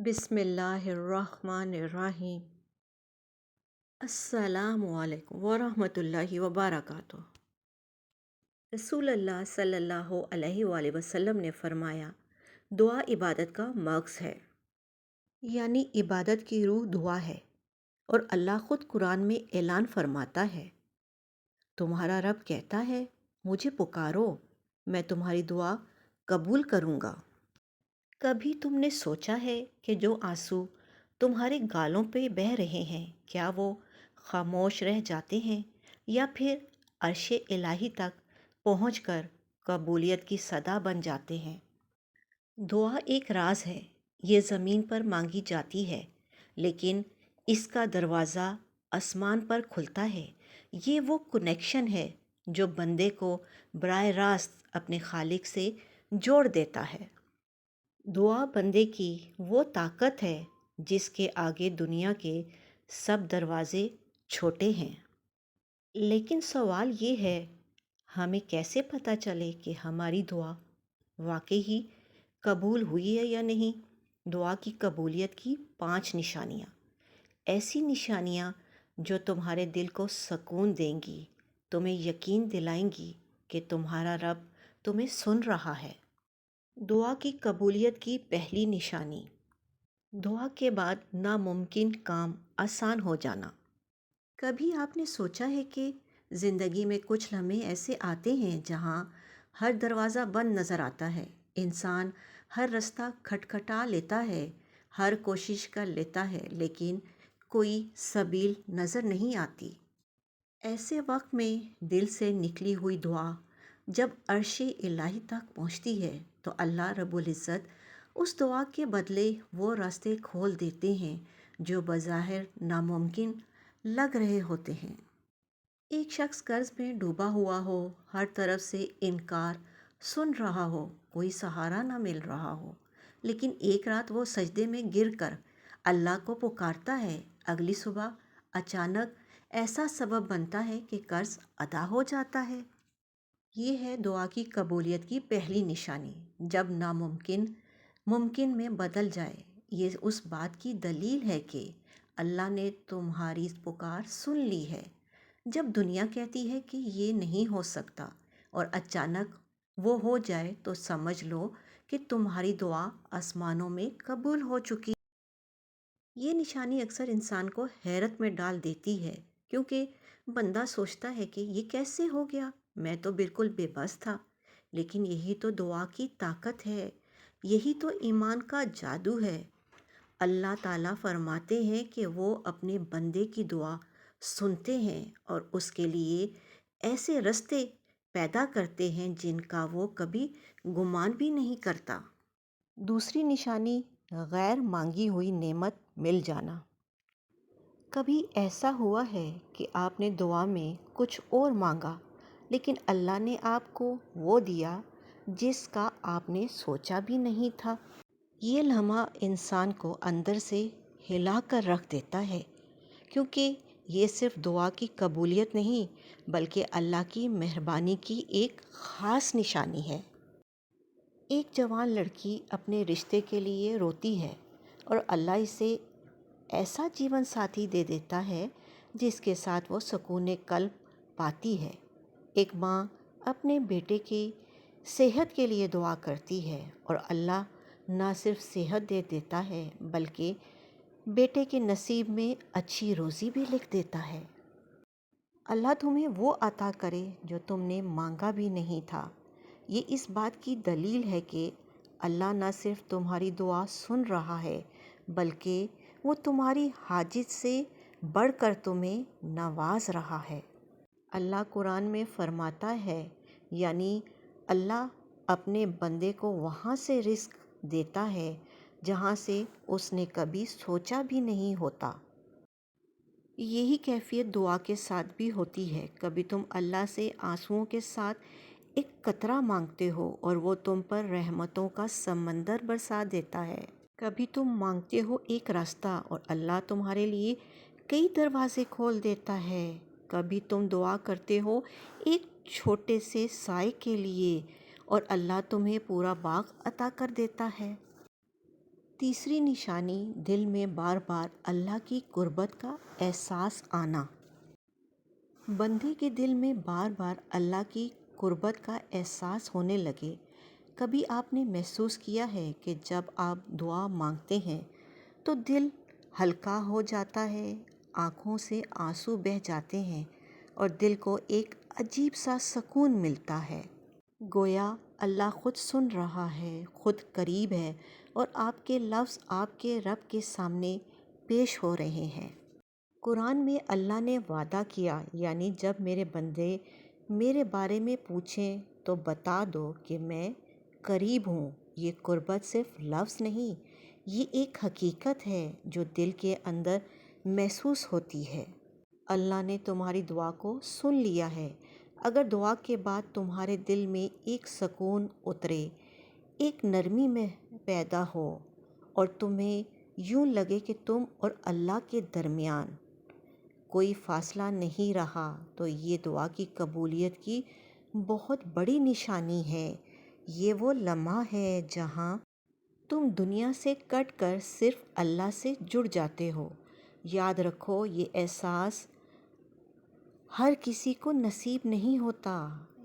بسم اللہ الرحمن الرحیم۔ السلام علیکم ورحمۃ اللہ وبرکاتہ۔ رسول اللہ صلی اللہ علیہ وآلہ وسلم نے فرمایا، دعا عبادت کا مغز ہے، یعنی عبادت کی روح دعا ہے، اور اللہ خود قرآن میں اعلان فرماتا ہے، تمہارا رب کہتا ہے مجھے پکارو، میں تمہاری دعا قبول کروں گا۔ کبھی تم نے سوچا ہے کہ جو آنسو تمہارے گالوں پہ بہہ رہے ہیں، کیا وہ خاموش رہ جاتے ہیں یا پھر عرش الہی تک پہنچ کر قبولیت کی صدا بن جاتے ہیں؟ دعا ایک راز ہے، یہ زمین پر مانگی جاتی ہے، لیکن اس کا دروازہ آسمان پر کھلتا ہے۔ یہ وہ کنیکشن ہے جو بندے کو براہ راست اپنے خالق سے جوڑ دیتا ہے۔ دعا بندے کی وہ طاقت ہے جس کے آگے دنیا کے سب دروازے چھوٹے ہیں۔ لیکن سوال یہ ہے، ہمیں کیسے پتہ چلے کہ ہماری دعا واقعی ہی قبول ہوئی ہے یا نہیں؟ دعا کی قبولیت کی 5 نشانیاں، ایسی نشانیاں جو تمہارے دل کو سکون دیں گی، تمہیں یقین دلائیں گی کہ تمہارا رب تمہیں سن رہا ہے۔ دعا کی قبولیت کی پہلی نشانی، دعا کے بعد ناممکن کام آسان ہو جانا۔ کبھی آپ نے سوچا ہے کہ زندگی میں کچھ لمحے ایسے آتے ہیں جہاں ہر دروازہ بند نظر آتا ہے، انسان ہر رستہ کھٹکھٹا لیتا ہے، ہر کوشش کر لیتا ہے، لیکن کوئی سبیل نظر نہیں آتی۔ ایسے وقت میں دل سے نکلی ہوئی دعا جب عرش الہی تک پہنچتی ہے تو اللہ رب العزت اس دعا کے بدلے وہ راستے کھول دیتے ہیں جو بظاہر ناممکن لگ رہے ہوتے ہیں۔ ایک شخص قرض میں ڈوبا ہوا ہو، ہر طرف سے انکار سن رہا ہو، کوئی سہارا نہ مل رہا ہو، لیکن ایک رات وہ سجدے میں گر کر اللہ کو پکارتا ہے، اگلی صبح اچانک ایسا سبب بنتا ہے کہ قرض ادا ہو جاتا ہے۔ یہ ہے دعا کی قبولیت کی پہلی نشانی، جب ناممکن ممکن میں بدل جائے۔ یہ اس بات کی دلیل ہے کہ اللہ نے تمہاری پکار سن لی ہے۔ جب دنیا کہتی ہے کہ یہ نہیں ہو سکتا اور اچانک وہ ہو جائے تو سمجھ لو کہ تمہاری دعا آسمانوں میں قبول ہو چکی۔ یہ نشانی اکثر انسان کو حیرت میں ڈال دیتی ہے، کیونکہ بندہ سوچتا ہے کہ یہ کیسے ہو گیا، میں تو بالکل بے بس تھا۔ لیکن یہی تو دعا کی طاقت ہے، یہی تو ایمان کا جادو ہے۔ اللہ تعالیٰ فرماتے ہیں کہ وہ اپنے بندے کی دعا سنتے ہیں اور اس کے لیے ایسے راستے پیدا کرتے ہیں جن کا وہ کبھی گمان بھی نہیں کرتا۔ دوسری نشانی، غیر مانگی ہوئی نعمت مل جانا۔ کبھی ایسا ہوا ہے کہ آپ نے دعا میں کچھ اور مانگا، لیکن اللہ نے آپ کو وہ دیا جس کا آپ نے سوچا بھی نہیں تھا۔ یہ لمحہ انسان کو اندر سے ہلا کر رکھ دیتا ہے، کیونکہ یہ صرف دعا کی قبولیت نہیں بلکہ اللہ کی مہربانی کی ایک خاص نشانی ہے۔ ایک جوان لڑکی اپنے رشتے کے لیے روتی ہے اور اللہ اسے ایسا جیون ساتھی دے دیتا ہے جس کے ساتھ وہ سکون قلب پاتی ہے۔ ایک ماں اپنے بیٹے کی صحت کے لیے دعا کرتی ہے اور اللہ نہ صرف صحت دے دیتا ہے بلکہ بیٹے کے نصیب میں اچھی روزی بھی لکھ دیتا ہے۔ اللہ تمہیں وہ عطا کرے جو تم نے مانگا بھی نہیں تھا۔ یہ اس بات کی دلیل ہے کہ اللہ نہ صرف تمہاری دعا سن رہا ہے بلکہ وہ تمہاری حاجت سے بڑھ کر تمہیں نواز رہا ہے۔ اللہ قرآن میں فرماتا ہے، یعنی اللہ اپنے بندے کو وہاں سے رزق دیتا ہے جہاں سے اس نے کبھی سوچا بھی نہیں ہوتا۔ یہی کیفیت دعا کے ساتھ بھی ہوتی ہے۔ کبھی تم اللہ سے آنسوؤں کے ساتھ ایک قطرہ مانگتے ہو اور وہ تم پر رحمتوں کا سمندر برسا دیتا ہے۔ کبھی تم مانگتے ہو ایک راستہ اور اللہ تمہارے لیے کئی دروازے کھول دیتا ہے۔ کبھی تم دعا کرتے ہو ایک چھوٹے سے سائے کے لیے اور اللہ تمہیں پورا باغ عطا کر دیتا ہے۔ تیسری نشانی دل میں بار بار اللہ کی قربت کا احساس آنا۔ بندے کے دل میں بار بار اللہ کی قربت کا احساس ہونے لگے۔ کبھی آپ نے محسوس کیا ہے کہ جب آپ دعا مانگتے ہیں تو دل ہلکا ہو جاتا ہے، آنکھوں سے آنسو بہہ جاتے ہیں اور دل کو ایک عجیب سا سکون ملتا ہے، گویا اللہ خود سن رہا ہے، خود قریب ہے اور آپ کے لفظ آپ کے رب کے سامنے پیش ہو رہے ہیں۔ قرآن میں اللہ نے وعدہ کیا، یعنی جب میرے بندے میرے بارے میں پوچھیں تو بتا دو کہ میں قریب ہوں۔ یہ قربت صرف لفظ نہیں، یہ ایک حقیقت ہے جو دل کے اندر محسوس ہوتی ہے۔ اللہ نے تمہاری دعا کو سن لیا ہے۔ اگر دعا کے بعد تمہارے دل میں ایک سکون اترے، ایک نرمی میں پیدا ہو اور تمہیں یوں لگے کہ تم اور اللہ کے درمیان کوئی فاصلہ نہیں رہا، تو یہ دعا کی قبولیت کی بہت بڑی نشانی ہے۔ یہ وہ لمحہ ہے جہاں تم دنیا سے کٹ کر صرف اللہ سے جڑ جاتے ہو۔ یاد رکھو، یہ احساس ہر کسی کو نصیب نہیں ہوتا،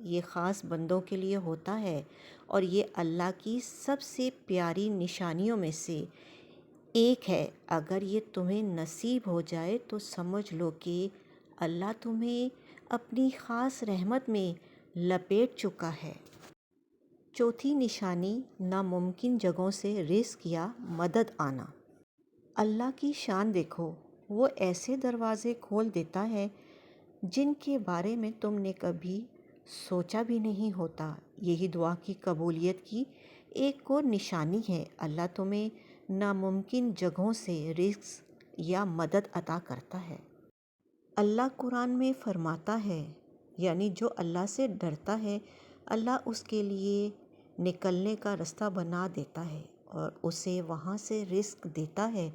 یہ خاص بندوں کے لیے ہوتا ہے، اور یہ اللہ کی سب سے پیاری نشانیوں میں سے ایک ہے۔ اگر یہ تمہیں نصیب ہو جائے تو سمجھ لو کہ اللہ تمہیں اپنی خاص رحمت میں لپیٹ چکا ہے۔ چوتھی نشانی ناممکن جگہوں سے رزق یا مدد آنا۔ اللہ کی شان دیکھو، وہ ایسے دروازے کھول دیتا ہے جن کے بارے میں تم نے کبھی سوچا بھی نہیں ہوتا۔ یہی دعا کی قبولیت کی ایک اور نشانی ہے۔ اللہ تمہیں ناممکن جگہوں سے رزق یا مدد عطا کرتا ہے۔ اللہ قرآن میں فرماتا ہے، یعنی جو اللہ سے ڈرتا ہے، اللہ اس کے لیے نکلنے کا رستہ بنا دیتا ہے اور اسے وہاں سے رزق دیتا ہے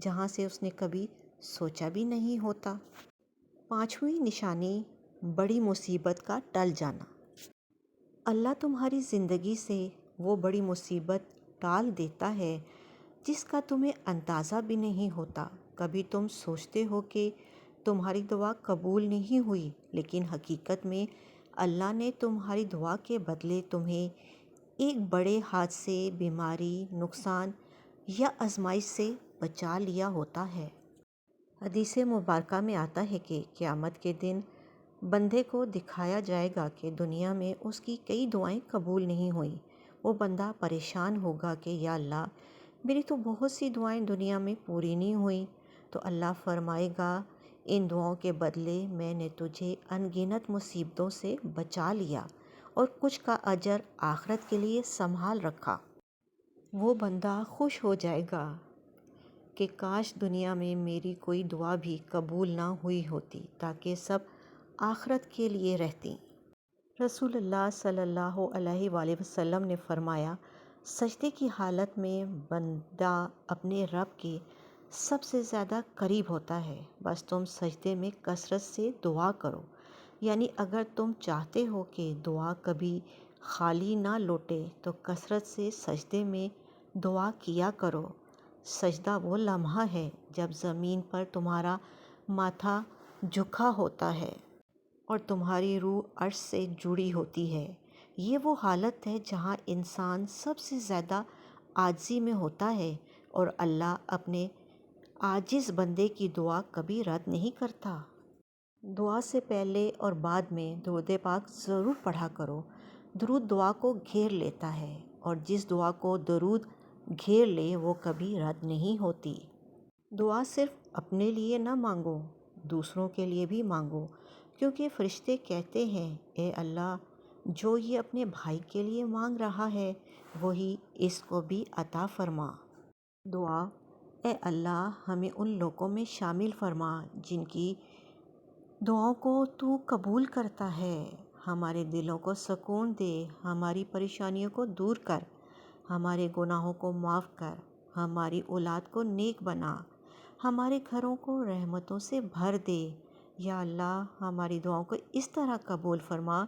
جہاں سے اس نے کبھی سوچا بھی نہیں ہوتا۔ پانچویں نشانی بڑی مصیبت کا ٹل جانا۔ اللہ تمہاری زندگی سے وہ بڑی مصیبت ٹال دیتا ہے جس کا تمہیں اندازہ بھی نہیں ہوتا۔ کبھی تم سوچتے ہو کہ تمہاری دعا قبول نہیں ہوئی، لیکن حقیقت میں اللہ نے تمہاری دعا کے بدلے تمہیں ایک بڑے حادثے، بیماری، نقصان یا آزمائش سے بچا لیا ہوتا ہے۔ حدیث مبارکہ میں آتا ہے کہ قیامت کے دن بندے کو دکھایا جائے گا کہ دنیا میں اس کی کئی دعائیں قبول نہیں ہوئیں۔ وہ بندہ پریشان ہوگا کہ یا اللہ، میری تو بہت سی دعائیں دنیا میں پوری نہیں ہوئیں۔ تو اللہ فرمائے گا، ان دعاؤں کے بدلے میں نے تجھے ان گنت مصیبتوں سے بچا لیا اور کچھ کا اجر آخرت کے لیے سنبھال رکھا۔ وہ بندہ خوش ہو جائے گا کہ کاش دنیا میں میری کوئی دعا بھی قبول نہ ہوئی ہوتی، تاکہ سب آخرت کے لیے رہتی۔ رسول اللہ صلی اللہ علیہ وآلہ وسلم نے فرمایا، سجدے کی حالت میں بندہ اپنے رب کے سب سے زیادہ قریب ہوتا ہے۔ بس تم سجدے میں کثرت سے دعا کرو، یعنی اگر تم چاہتے ہو کہ دعا کبھی خالی نہ لوٹے تو کثرت سے سجدے میں دعا کیا کرو۔ سجدہ وہ لمحہ ہے جب زمین پر تمہارا ماتھا جھکا ہوتا ہے اور تمہاری روح عرش سے جڑی ہوتی ہے۔ یہ وہ حالت ہے جہاں انسان سب سے زیادہ عاجزی میں ہوتا ہے اور اللہ اپنے عاجز بندے کی دعا کبھی رد نہیں کرتا۔ دعا سے پہلے اور بعد میں درود پاک ضرور پڑھا کرو۔ درود دعا کو گھیر لیتا ہے اور جس دعا کو درود گھیر لے وہ کبھی رد نہیں ہوتی۔ دعا صرف اپنے لیے نہ مانگو، دوسروں کے لیے بھی مانگو، کیونکہ فرشتے کہتے ہیں، اے اللہ، جو یہ اپنے بھائی کے لیے مانگ رہا ہے وہی اس کو بھی عطا فرما۔ دعا: اے اللہ، ہمیں ان لوگوں میں شامل فرما جن کی دعاؤں کو تو قبول کرتا ہے۔ ہمارے دلوں کو سکون دے، ہماری پریشانیوں کو دور کر، ہمارے گناہوں کو معاف کر، ہماری اولاد کو نیک بنا، ہمارے گھروں کو رحمتوں سے بھر دے۔ یا اللہ، ہماری دعاؤں کو اس طرح قبول فرما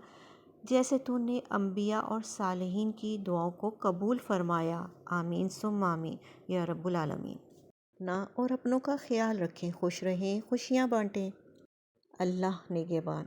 جیسے تو نے انبیاء اور صالحین کی دعاؤں کو قبول فرمایا۔ آمین ثم آمین یا رب العالمین۔ اپنا اور اپنوں کا خیال رکھیں، خوش رہیں، خوشیاں بانٹیں۔ اللہ نگہبان۔